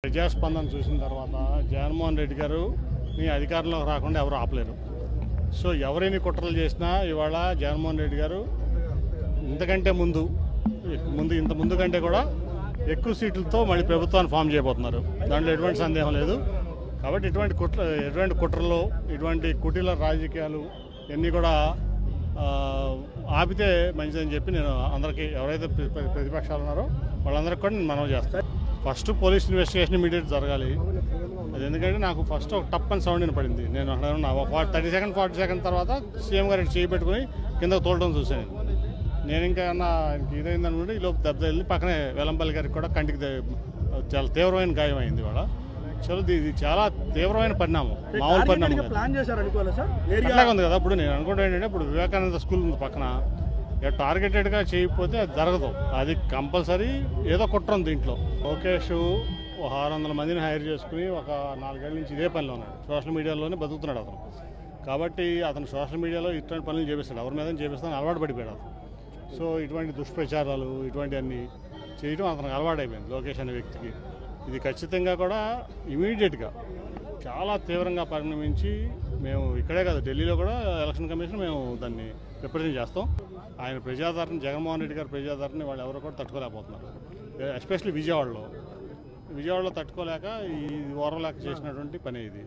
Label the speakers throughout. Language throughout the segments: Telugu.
Speaker 1: ప్రజాస్పందన చూసిన తర్వాత జగన్మోహన్ రెడ్డి గారు నీ అధికారంలోకి రాకుండా ఎవరు ఆపలేరు. సో ఎవరైనా కుట్రలు చేసినా ఇవాళ జగన్మోహన్ రెడ్డి గారు ఇంతకంటే ముందు కంటే కూడా ఎక్కువ సీట్లతో మళ్ళీ ప్రభుత్వాన్ని ఫామ్ చేయబోతున్నారు. దాంట్లో ఎటువంటి సందేహం లేదు. కాబట్టి ఎటువంటి కుట్రలు, ఇటువంటి కుటీల రాజకీయాలు ఇవన్నీ కూడా ఆపితే మంచిదని చెప్పి నేను అందరికీ, ఎవరైతే ప్రతిపక్షాలు ఉన్నారో వాళ్ళందరికీ కూడా నేను మనవి చేస్తాను. ఫస్ట్ పోలీస్ ఇన్వెస్టిగేషన్ ఇమీడియట్ జరగాలి. అది ఎందుకంటే నాకు ఫస్ట్ ఒక టప్ అని సౌండ్ వినపడింది. నేను అక్కడ ఉన్నా 40 సెకండ్ తర్వాత సీఎం గారు చేయి పెట్టుకుని కిందకు తోలడం చూశాను. నేను ఇంకా ఇదైందనుకుంటే ఈ లోపు దెబ్బ వెళ్ళి పక్కనే వెల్లంపల్లి గారికి కూడా కంటికి చాలా తీవ్రమైన గాయం అయింది. ఇవాళ ఇది చాలా తీవ్రమైన పరిణామం, మామూలు పరిణామం అట్లాగే ఉంది కదా. ఇప్పుడు నేను అనుకుంటా ఏంటంటే, ఇప్పుడు వివేకానంద స్కూల్ ఉంది పక్కన, టార్గెటెడ్గా చేయకపోతే అది జరగదు. అది కంపల్సరీ ఏదో కుట్ర ఉంది దీంట్లో. లోకేష్ 600 మందిని హైర్ చేసుకుని ఒక 4 ఏళ్ళ నుంచి ఇదే పనిలో ఉన్నాడు. సోషల్ మీడియాలోనే బతుకుతున్నాడు అతను. కాబట్టి అతను సోషల్ మీడియాలో ఇటువంటి పనులు చేపిస్తాడు, ఎవరి మీద చేపిస్తాను అలవాటు పడిపోయాడు అతను. సో ఇటువంటి దుష్ప్రచారాలు ఇటువంటివన్నీ చేయడం అతనికి అలవాటు అయిపోయింది లోకేష్ అనే వ్యక్తికి. ఇది ఖచ్చితంగా కూడా ఇమీడియట్గా చాలా తీవ్రంగా పరిణమించి మేము ఇక్కడే కాదు, ఢిల్లీలో కూడా ఎలక్షన్ కమిషన్ మేము దాన్ని రిప్రజెంట్ చేస్తాం. ఆయన ప్రజాదరణ, జగన్మోహన్ రెడ్డి గారి ప్రజాదరణ వాళ్ళు ఎవరు కూడా తట్టుకోలేకపోతున్నారు. ఎస్పెషల్లీ విజయవాడలో తట్టుకోలేక ఈ ఓరలేక చేసినటువంటి పని ఇది.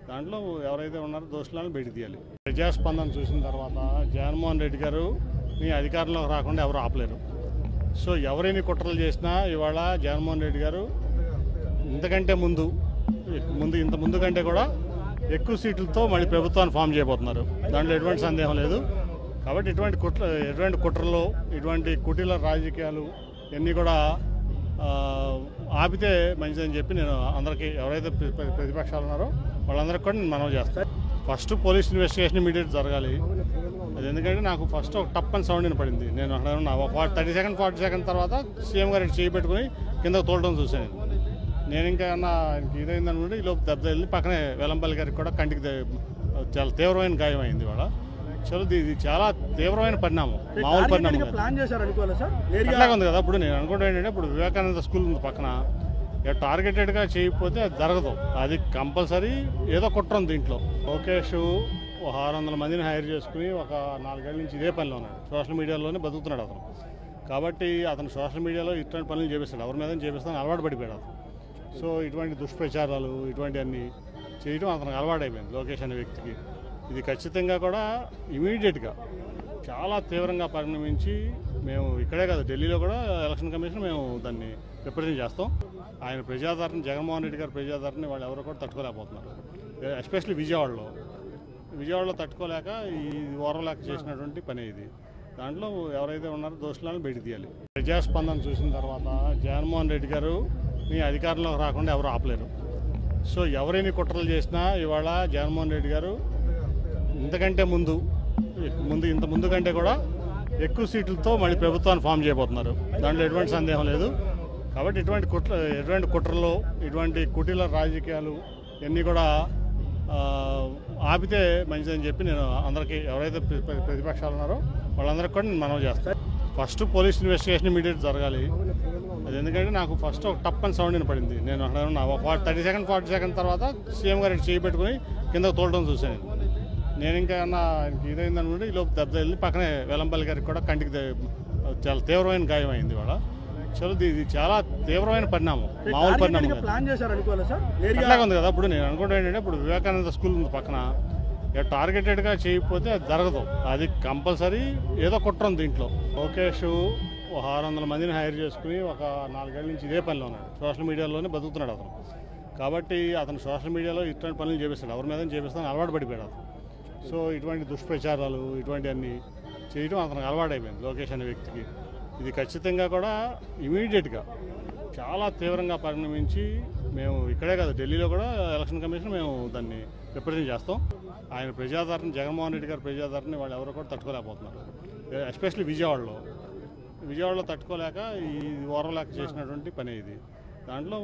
Speaker 1: దాంట్లో ఎవరైతే ఉన్నారో దోషులను బయటకు తీయాలి. ప్రజాస్పందన చూసిన తర్వాత జగన్మోహన్ రెడ్డి గారు నీ అధికారంలోకి రాకుండా ఎవరు ఆపలేరు. సో ఎవరైనా కుట్రలు చేసినా ఇవాళ జగన్మోహన్ రెడ్డి గారు ఇంతకంటే ముందు కంటే కూడా ఎక్కువ సీట్లతో మళ్ళీ ప్రభుత్వాన్ని ఫామ్ చేయబోతున్నారు. దాంట్లో ఎటువంటి సందేహం లేదు. కాబట్టి ఎటువంటి కుట్రలు, ఇటువంటి కుటీల రాజకీయాలు ఇవన్నీ కూడా ఆపితే మంచిదని చెప్పి నేను అందరికీ, ఎవరైతే ప్రతిపక్షాలు ఉన్నారో వాళ్ళందరికీ కూడా నేను మనవి చేస్తాను. ఫస్ట్ పోలీస్ ఇన్వెస్టిగేషన్ ఇమీడియట్ జరగాలి. అది ఎందుకంటే నాకు ఫస్ట్ ఒక టప్ అని సౌండ్ వినపడింది. నేను అక్కడ ఉన్నా 40 సెకండ్ తర్వాత సీఎం గారు చేయి పెట్టుకుని కిందకు తోలడం చూశాను. నేను ఇంకా ఇదైందనుకుంటే ఈ లోపు దెబ్బ వెళ్ళి పక్కనే వెల్లంపల్లి గారికి కూడా కంటికి చాలా తీవ్రమైన గాయం అయింది. ఇవాళ ఇది చాలా తీవ్రమైన పరిణామం, మామూలు పరిణామం అట్లాగే ఉంది కదా. ఇప్పుడు నేను అనుకుంటా ఏంటంటే, ఇప్పుడు వివేకానంద స్కూల్ ఉంది పక్కన, టార్గెటెడ్గా చేయకపోతే అది జరగదు. అది కంపల్సరీ ఏదో కుట్ర ఉంది దీంట్లో. లోకేష్ 600 మందిని హైర్ చేసుకుని ఒక 4 ఏళ్ళ నుంచి ఇదే పనిలో ఉన్నాడు. సోషల్ మీడియాలోనే బతుకుతున్నాడు అతను. కాబట్టి అతను సోషల్ మీడియాలో ఇటువంటి పనులు చేపిస్తాడు, ఎవరి మీద చేపిస్తాను అలవాటు పడిపోయాడు అతను. సో ఇటువంటి దుష్ప్రచారాలు ఇటువంటివన్నీ చేయడం అతనికి అలవాటు అయిపోయింది లోకేష్ అనే వ్యక్తికి. ఇది ఖచ్చితంగా కూడా ఇమీడియట్గా చాలా తీవ్రంగా పరిణమించి మేము ఇక్కడే కాదు, ఢిల్లీలో కూడా ఎలక్షన్ కమిషన్ మేము దాన్ని రిప్రజెంట్ చేస్తాం. ఆయన ప్రజాదరణ, జగన్మోహన్ రెడ్డి గారి ప్రజాదరణ వాళ్ళు ఎవరు కూడా తట్టుకోలేకపోతున్నారు. ఎస్పెషల్లీ విజయవాడలో తట్టుకోలేక ఈ ఓరలేక చేసినటువంటి పని ఇది. దాంట్లో ఎవరైతే ఉన్నారో దోషులను బయటకు తీయాలి. ప్రజాస్పందన చూసిన తర్వాత జగన్మోహన్ రెడ్డి గారు నీ అధికారంలోకి రాకుండా ఎవరు ఆపలేరు. సో ఎవరైనా కుట్రలు చేసినా ఇవాళ జగన్మోహన్ రెడ్డి గారు ఇంతకంటే ముందు కంటే కూడా ఎక్కువ సీట్లతో మళ్ళీ ప్రభుత్వాన్ని ఫామ్ చేయబోతున్నారు. దాంట్లో ఎటువంటి సందేహం లేదు. కాబట్టి ఎటువంటి కుట్రలు, ఇటువంటి కుటీల రాజకీయాలు ఇవన్నీ కూడా ఆపితే మంచిదని చెప్పి నేను అందరికీ, ఎవరైతే ప్రతిపక్షాలు ఉన్నారో వాళ్ళందరికీ కూడా నేను మనవి చేస్తాను. ఫస్ట్ పోలీస్ ఇన్వెస్టిగేషన్ ఇమీడియట్ జరగాలి. అది ఎందుకంటే నాకు ఫస్ట్ ఒక టప్ అని సౌండ్ వినపడింది. నేను అక్కడ ఉన్నా 40 సెకండ్ తర్వాత సీఎం గారు చేయి పెట్టుకుని కిందకు తోలడం చూశాను. నేను ఇంకా ఇదైందనుకుంటే ఈ లోపు దెబ్బ వెళ్ళి పక్కనే వెల్లంపల్లి గారికి కూడా కంటికి చాలా తీవ్రమైన గాయం అయింది. ఇవాళ ఇది చాలా తీవ్రమైన పరిణామం, మామూలు పరిణామం అట్లాగే ఉంది కదా. ఇప్పుడు నేను అనుకుంటా ఏంటంటే, ఇప్పుడు వివేకానంద స్కూల్ ఉంది పక్కన, టార్గెటెడ్గా చేయకపోతే అది జరగదు. అది కంపల్సరీ ఏదో కుట్ర ఉంది దీంట్లో. లోకేష్ 600 మందిని హైర్ చేసుకుని ఒక 4 ఏళ్ళ నుంచి ఇదే పనిలో ఉన్నాడు. సోషల్ మీడియాలోనే బతుకుతున్నాడు అతను. కాబట్టి అతను సోషల్ మీడియాలో ఇటువంటి పనులు చేపిస్తాడు, ఎవరి మీద చేపిస్తాను అలవాటు పడిపోయాడు అతను. సో ఇటువంటి దుష్ప్రచారాలు ఇటువంటివన్నీ చేయడం అతనికి అలవాటు అయిపోయింది లోకేష్ అనే వ్యక్తికి. ఇది ఖచ్చితంగా కూడా ఇమీడియట్గా చాలా తీవ్రంగా పరిణమించి మేము ఇక్కడే కాదు, ఢిల్లీలో కూడా ఎలక్షన్ కమిషన్ మేము దాన్ని రిప్రజెంట్ చేస్తాం. ఆయన ప్రజాదరణ, జగన్మోహన్ రెడ్డి గారి ప్రజాదరణ వాళ్ళు ఎవరు కూడా తట్టుకోలేకపోతున్నారు. ఎస్పెషల్లీ విజయవాడలో తట్టుకోలేక ఈ ఓరలేక చేసినటువంటి పని ఇది. దాంట్లో